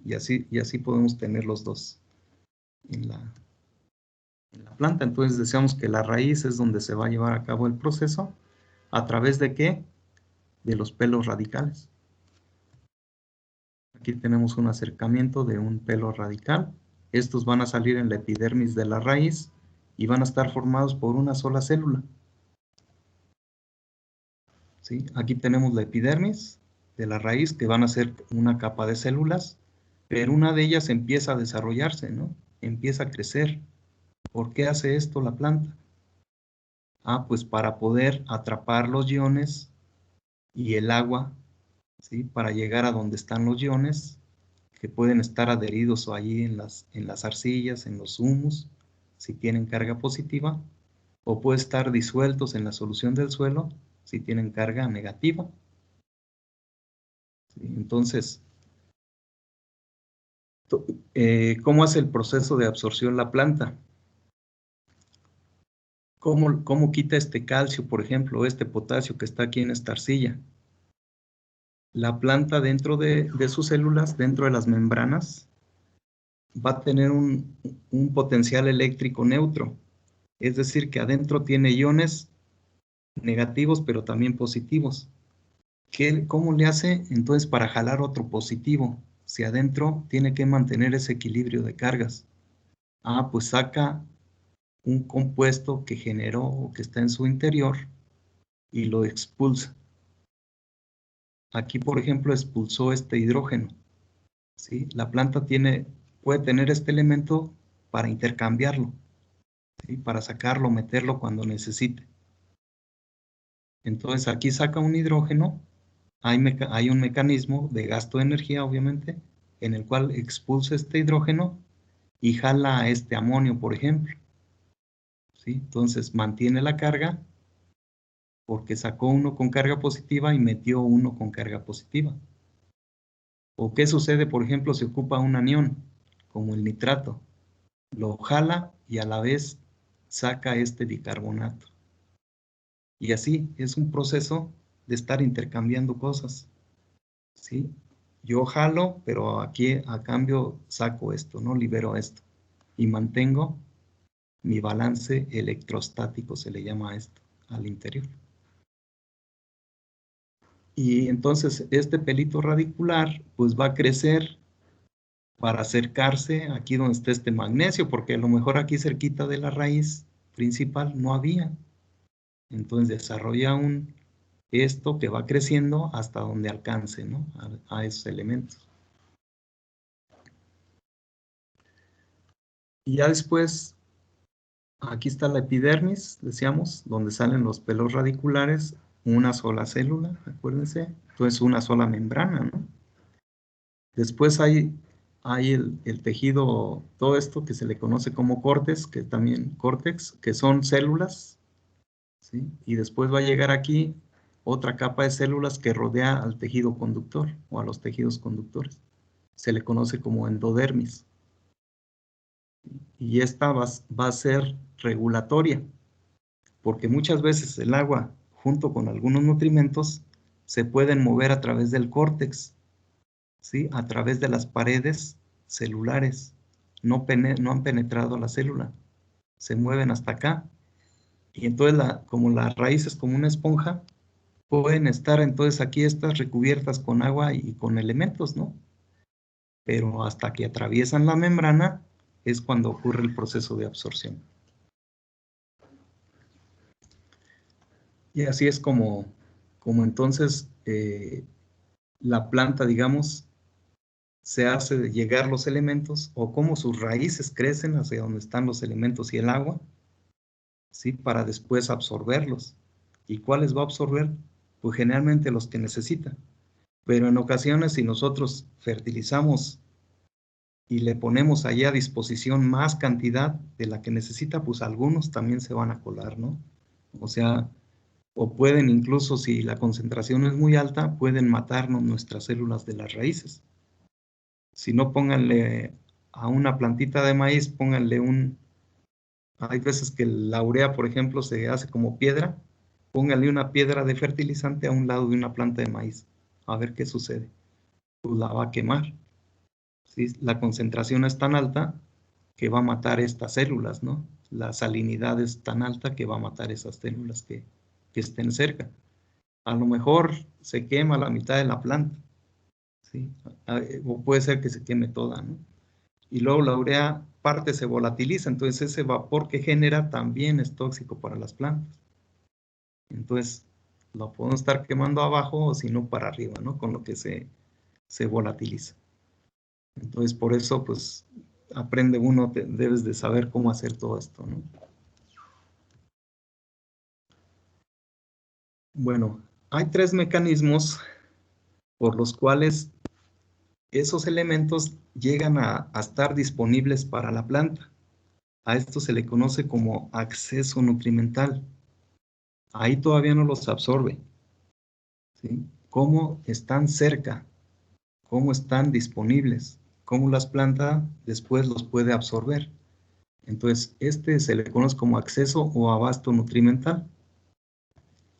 Y así podemos tener los dos en la planta. Entonces decíamos que la raíz es donde se va a llevar a cabo el proceso. ¿A través de qué? De los pelos radicales. Aquí tenemos un acercamiento de un pelo radical. Estos van a salir en la epidermis de la raíz y van a estar formados por una sola célula. ¿Sí? Aquí tenemos la epidermis de la raíz, que van a ser una capa de células, pero una de ellas empieza a desarrollarse, ¿no? Empieza a crecer. ¿Por qué hace esto la planta? Pues para poder atrapar los iones y el agua, ¿sí? Para llegar a donde están los iones, que pueden estar adheridos o allí en las arcillas, en los humus, si tienen carga positiva, o puede estar disueltos en la solución del suelo, si tienen carga negativa. ¿sí? Entonces, ¿cómo hace el proceso de absorción la planta? ¿Cómo quita este calcio, por ejemplo, este potasio que está aquí en esta arcilla? La planta dentro de sus células, dentro de las membranas, va a tener un potencial eléctrico neutro. Es decir, que adentro tiene iones negativos, pero también positivos. ¿Cómo le hace entonces para jalar otro positivo? Si adentro tiene que mantener ese equilibrio de cargas. Pues saca un compuesto que generó o que está en su interior y lo expulsa. Aquí, por ejemplo, expulsó este hidrógeno, ¿sí? La planta puede tener este elemento para intercambiarlo, ¿sí? Para sacarlo, meterlo cuando necesite. Entonces aquí saca un hidrógeno, hay un mecanismo de gasto de energía, obviamente, en el cual expulsa este hidrógeno y jala a este amonio, por ejemplo, ¿sí? Entonces mantiene la carga porque sacó uno con carga positiva y metió uno con carga positiva. ¿O qué sucede, por ejemplo, si ocupa un anión, como el nitrato? Lo jala y a la vez saca este bicarbonato. Y así es un proceso de estar intercambiando cosas, ¿sí? Yo jalo, pero aquí a cambio saco esto, ¿no? Libero esto. Y mantengo mi balance electrostático, se le llama a esto, al interior. Y entonces este pelito radicular pues va a crecer para acercarse aquí donde está este magnesio, porque a lo mejor aquí cerquita de la raíz principal no había. Entonces desarrolla esto que va creciendo hasta donde alcance, ¿no? A esos elementos. Y ya después, aquí está la epidermis, decíamos, donde salen los pelos radiculares, una sola célula, acuérdense, entonces una sola membrana, ¿no? Después hay el tejido, todo esto que se le conoce como córtex, que son células, ¿sí? Y después va a llegar aquí otra capa de células que rodea al tejido conductor o a los tejidos conductores. Se le conoce como endodermis. Y esta va a ser regulatoria, porque muchas veces el agua, junto con algunos nutrimentos, se pueden mover a través del córtex, ¿sí? A través de las paredes celulares. No han penetrado la célula, se mueven hasta acá. Y entonces, como la raíz es como una esponja, pueden estar entonces aquí estas recubiertas con agua y con elementos, ¿no? Pero hasta que atraviesan la membrana es cuando ocurre el proceso de absorción. Y así es como entonces la planta, digamos, se hace de llegar los elementos o cómo sus raíces crecen hacia donde están los elementos y el agua, ¿sí? Para después absorberlos. ¿Y cuáles va a absorber? Pues generalmente los que necesita. Pero en ocasiones, si nosotros fertilizamos y le ponemos allá a disposición más cantidad de la que necesita, pues algunos también se van a colar, ¿no? O sea, o pueden incluso, si la concentración es muy alta, pueden matarnos nuestras células de las raíces. Si no, pónganle a una plantita de maíz, pónganle hay veces que la urea, por ejemplo, se hace como piedra, pónganle una piedra de fertilizante a un lado de una planta de maíz, a ver qué sucede. Pues la va a quemar. ¿Sí? La concentración es tan alta que va a matar estas células, ¿no? La salinidad es tan alta que va a matar esas células que estén cerca. A lo mejor se quema la mitad de la planta, ¿sí? O puede ser que se queme toda, ¿no? Y luego la urea parte se volatiliza, entonces ese vapor que genera también es tóxico para las plantas. Entonces lo podemos estar quemando abajo o si no para arriba, ¿no? Con lo que se volatiliza. Entonces por eso pues aprende uno, debes de saber cómo hacer todo esto, ¿no? Bueno, hay 3 mecanismos por los cuales esos elementos llegan a estar disponibles para la planta. A esto se le conoce como acceso nutrimental. Ahí todavía no los absorbe, ¿sí? ¿Cómo están cerca? cómo están disponibles, cómo las plantas después los puede absorber. Entonces, este se le conoce como acceso o abasto nutrimental.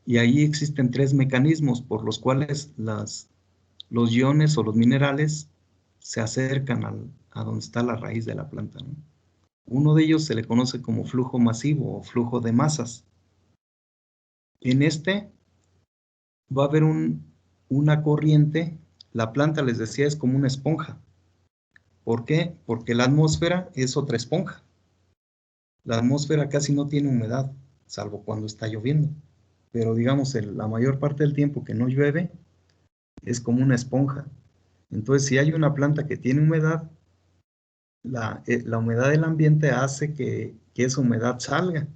Y ahí existen tres mecanismos por los cuales los iones o los minerales se acercan a donde está la raíz de la planta, ¿no? Uno de ellos se le conoce como flujo masivo o flujo de masas. En este va a haber una corriente. La planta, les decía, es como una esponja. ¿Por qué? Porque la atmósfera es otra esponja. La atmósfera casi no tiene humedad, salvo cuando está lloviendo. Pero digamos, la mayor parte del tiempo que no llueve, es como una esponja. Entonces, si hay una planta que tiene humedad, la humedad del ambiente hace que esa humedad salga.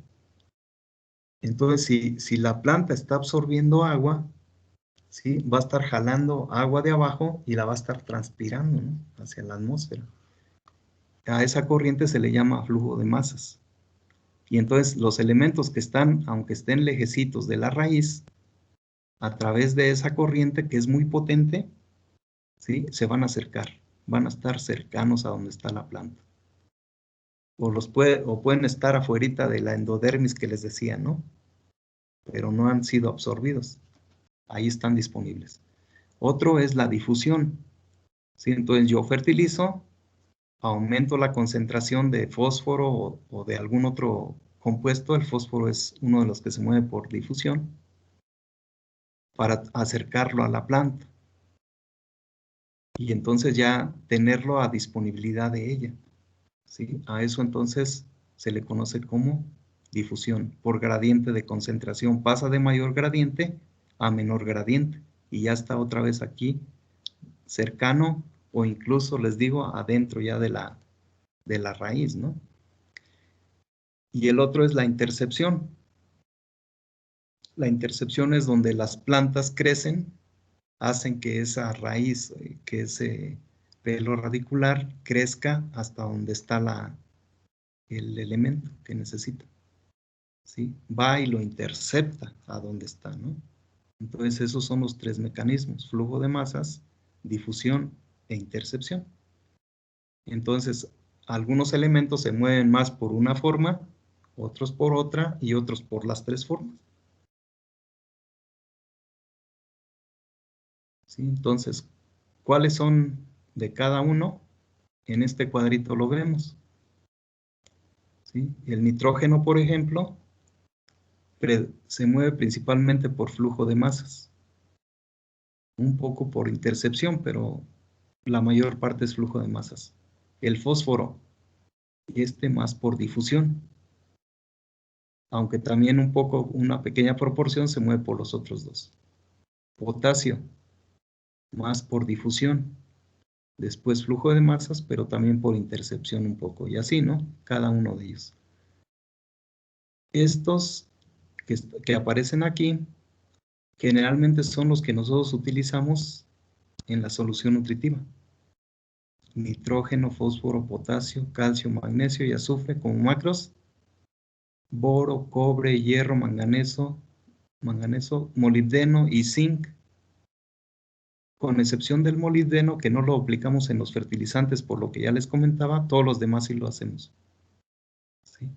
Entonces, si la planta está absorbiendo agua, ¿sí? Va a estar jalando agua de abajo y la va a estar transpirando, ¿no? Hacia la atmósfera. A esa corriente se le llama flujo de masas. Y entonces los elementos que están, aunque estén lejecitos de la raíz, a través de esa corriente que es muy potente, ¿sí? Se van a acercar, van a estar cercanos a donde está la planta. O pueden estar afuerita de la endodermis que les decía, ¿no? Pero no han sido absorbidos. Ahí están disponibles. Otro es la difusión, ¿sí? Entonces yo fertilizo, aumento la concentración de fósforo o de algún otro compuesto. El fósforo es uno de los que se mueve por difusión para acercarlo a la planta y entonces ya tenerlo a disponibilidad de ella, ¿sí? A eso entonces se le conoce como difusión por gradiente de concentración. Pasa de mayor gradiente a menor gradiente y ya está otra vez aquí cercano o incluso les digo adentro ya de la raíz, ¿no? Y el otro es la intercepción. La intercepción es donde las plantas crecen, hacen que esa raíz, que ese pelo radicular crezca hasta donde está el elemento que necesita, ¿sí? Va y lo intercepta a donde está, ¿no? Entonces esos son los tres mecanismos: flujo de masas, difusión e intercepción. Entonces, algunos elementos se mueven más por una forma, otros por otra y otros por las tres formas. ¿Sí? Entonces, ¿cuáles son de cada uno? En este cuadrito lo vemos, ¿sí? El nitrógeno, por ejemplo, se mueve principalmente por flujo de masas, un poco por intercepción, pero la mayor parte es flujo de masas. El fósforo, y más por difusión, aunque también un poco, una pequeña proporción se mueve por los otros dos. Potasio, más por difusión, después flujo de masas, pero también por intercepción un poco, y así, ¿no? Cada uno de ellos. Estos que aparecen aquí, generalmente son los que nosotros utilizamos en la solución nutritiva. Nitrógeno, fósforo, potasio, calcio, magnesio y azufre como macros. Boro, cobre, hierro, manganeso, molibdeno y zinc. Con excepción del molibdeno, que no lo aplicamos en los fertilizantes, por lo que ya les comentaba, todos los demás sí lo hacemos, ¿sí?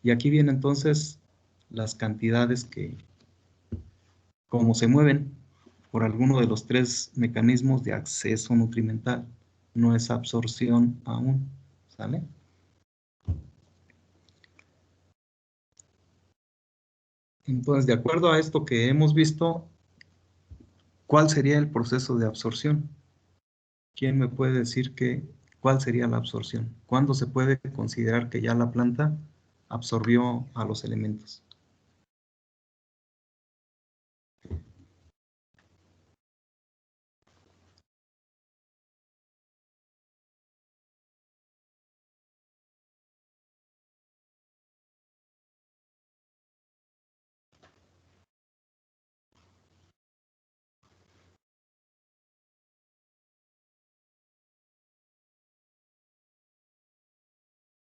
Y aquí vienen entonces las cantidades como se mueven por alguno de los tres mecanismos de acceso nutrimental. No es absorción aún, ¿sale? Entonces, de acuerdo a esto que hemos visto, ¿cuál sería el proceso de absorción? ¿Quién me puede decir cuál sería la absorción? ¿Cuándo se puede considerar que ya la planta absorbió a los elementos?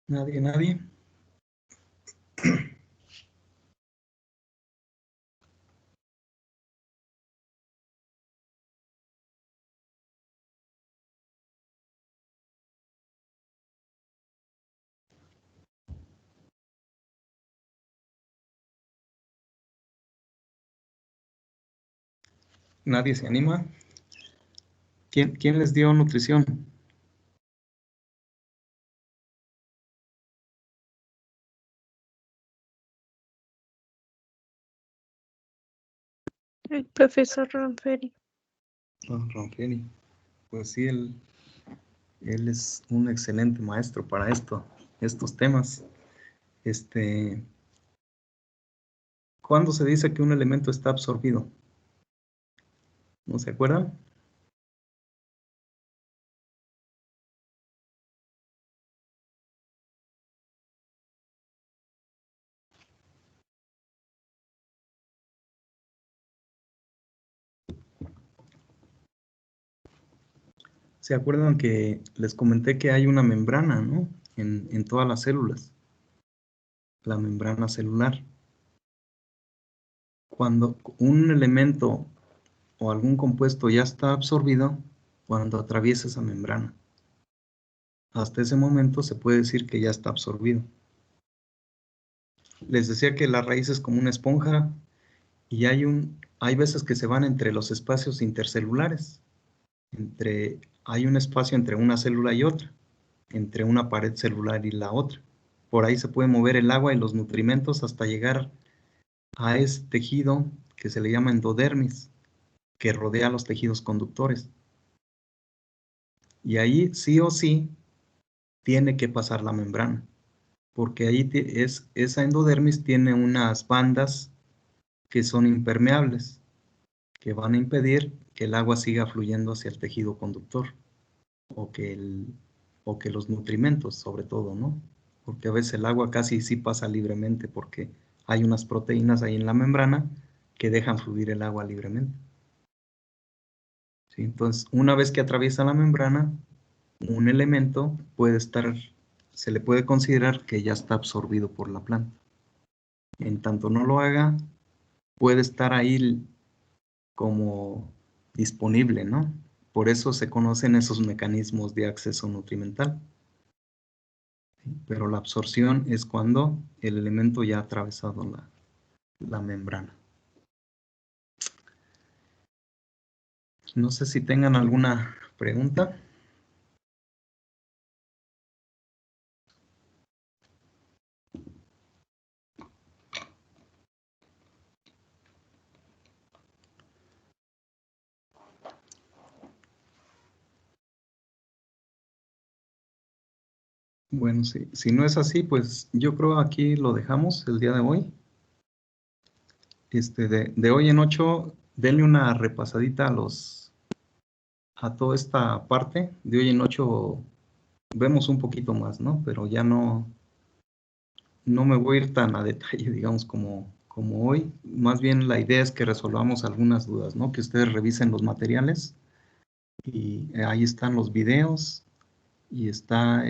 ¿Nadie, nadie? ¿Nadie se anima? ¿Quién les dio nutrición? El profesor Ranferi. Ronferi. Pues sí, él es un excelente maestro para estos temas. ¿Cuándo se dice que un elemento está absorbido? ¿No se acuerdan? ¿Se acuerdan que les comenté que hay una membrana, ¿no? En todas las células, la membrana celular. Cuando un elemento o algún compuesto ya está absorbido, cuando atraviesa esa membrana. Hasta ese momento se puede decir que ya está absorbido. Les decía que la raíz es como una esponja y hay veces que se van entre los espacios intercelulares. Hay un espacio entre una célula y otra, entre una pared celular y la otra. Por ahí se puede mover el agua y los nutrimentos hasta llegar a ese tejido que se le llama endodermis, que rodea los tejidos conductores. Y ahí sí o sí tiene que pasar la membrana, porque ahí esa endodermis tiene unas bandas que son impermeables, que van a impedir que el agua siga fluyendo hacia el tejido conductor o que los nutrimentos, sobre todo, ¿no? Porque a veces el agua casi sí pasa libremente porque hay unas proteínas ahí en la membrana que dejan fluir el agua libremente. ¿Sí? Entonces, una vez que atraviesa la membrana, un elemento se le puede considerar que ya está absorbido por la planta. En tanto no lo haga, puede estar ahí como disponible, ¿no? Por eso se conocen esos mecanismos de acceso nutrimental. Pero la absorción es cuando el elemento ya ha atravesado la membrana. No sé si tengan alguna pregunta. Bueno, si no es así, pues yo creo aquí lo dejamos el día de hoy. De hoy en 8, denle una repasadita a toda esta parte. De hoy en 8 vemos un poquito más, ¿no? Pero ya no me voy a ir tan a detalle, digamos, como hoy. Más bien la idea es que resolvamos algunas dudas, ¿no? Que ustedes revisen los materiales y ahí están los videos y está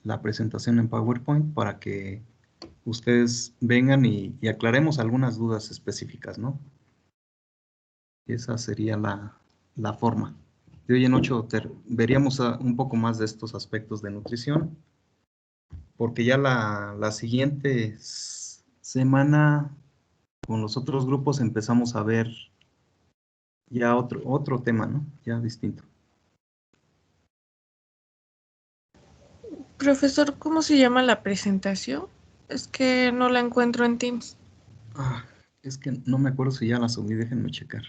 la presentación en PowerPoint para que ustedes vengan y aclaremos algunas dudas específicas, ¿no? Esa sería la forma. De hoy en 8 veríamos un poco más de estos aspectos de nutrición, porque ya la siguiente semana con los otros grupos empezamos a ver ya otro tema, ¿no? Ya distinto. Profesor, ¿cómo se llama la presentación? Es que no la encuentro en Teams. Es que no me acuerdo si ya la subí, déjenme checar.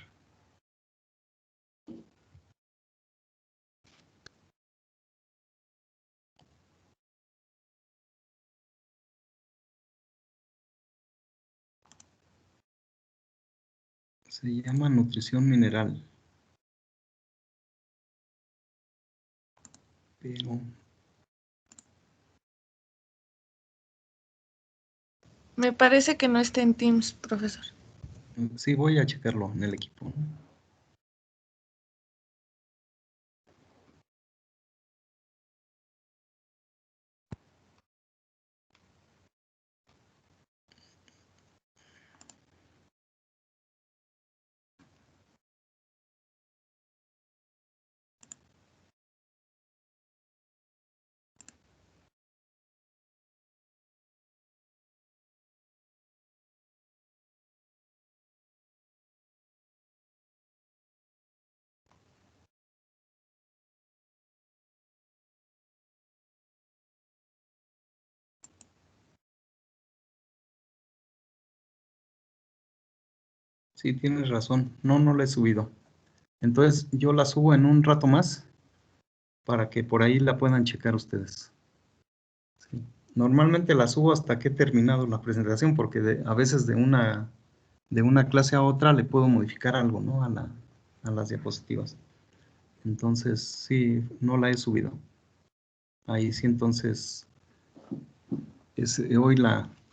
Se llama nutrición mineral. Pero Me parece que no está en Teams, profesor. sí, voy a checarlo en el equipo, ¿no? Sí, tienes razón. No, no la he subido. Entonces yo la subo en un rato más para que por ahí la puedan checar ustedes. Sí. Normalmente la subo hasta que he terminado la presentación porque a veces de una clase a otra le puedo modificar algo, ¿no? A las diapositivas. Entonces, sí, no la he subido. Ahí sí, entonces,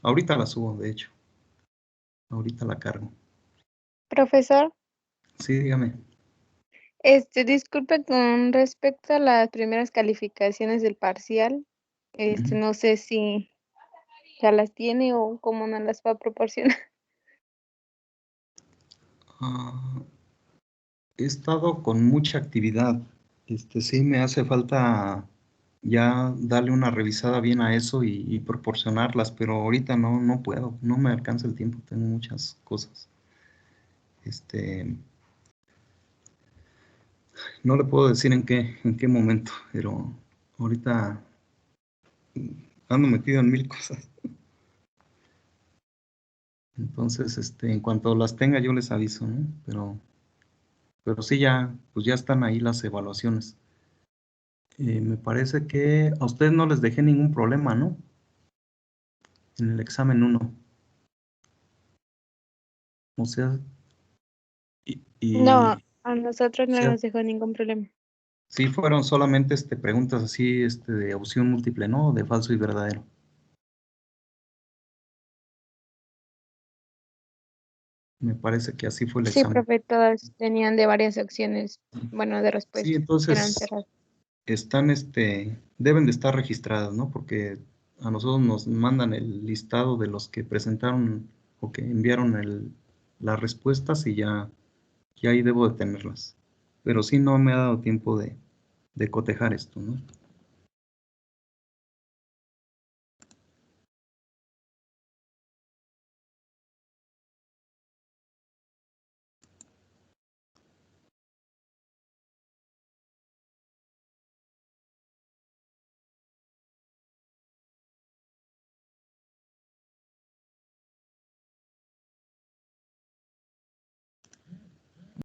ahorita la subo, de hecho. Ahorita la cargo. Profesor, Sí, dígame. disculpe con respecto a las primeras calificaciones del parcial, Ujú. no sé si ya las tiene o cómo nos las va a proporcionar. Ah, he estado con mucha actividad. Sí, me hace falta ya darle una revisada bien a eso y proporcionarlas, pero ahorita no puedo, no me alcanza el tiempo, tengo muchas cosas. No le puedo decir en qué momento, pero ahorita ando metido en mil cosas. Entonces, en cuanto las tenga, yo les aviso, ¿no? Pero sí, pues ya están ahí las evaluaciones. Me parece que a ustedes no les dejé ningún problema, ¿no? En el examen 1. O sea, No, y a nosotros o no sea, nos dejó ningún problema. sí fueron solamente preguntas así de opción múltiple, ¿no? De falso y verdadero. Me parece que así fue el Sí, examen. profe, todas tenían de varias opciones, bueno, de Sí, respuesta, que eran entonces cerradas. deben de estar registradas, ¿no? Porque a nosotros nos mandan el listado de los que presentaron o que enviaron las respuestas y ya ahí debo de tenerlas. Pero sí no me ha dado tiempo de cotejar esto, ¿no?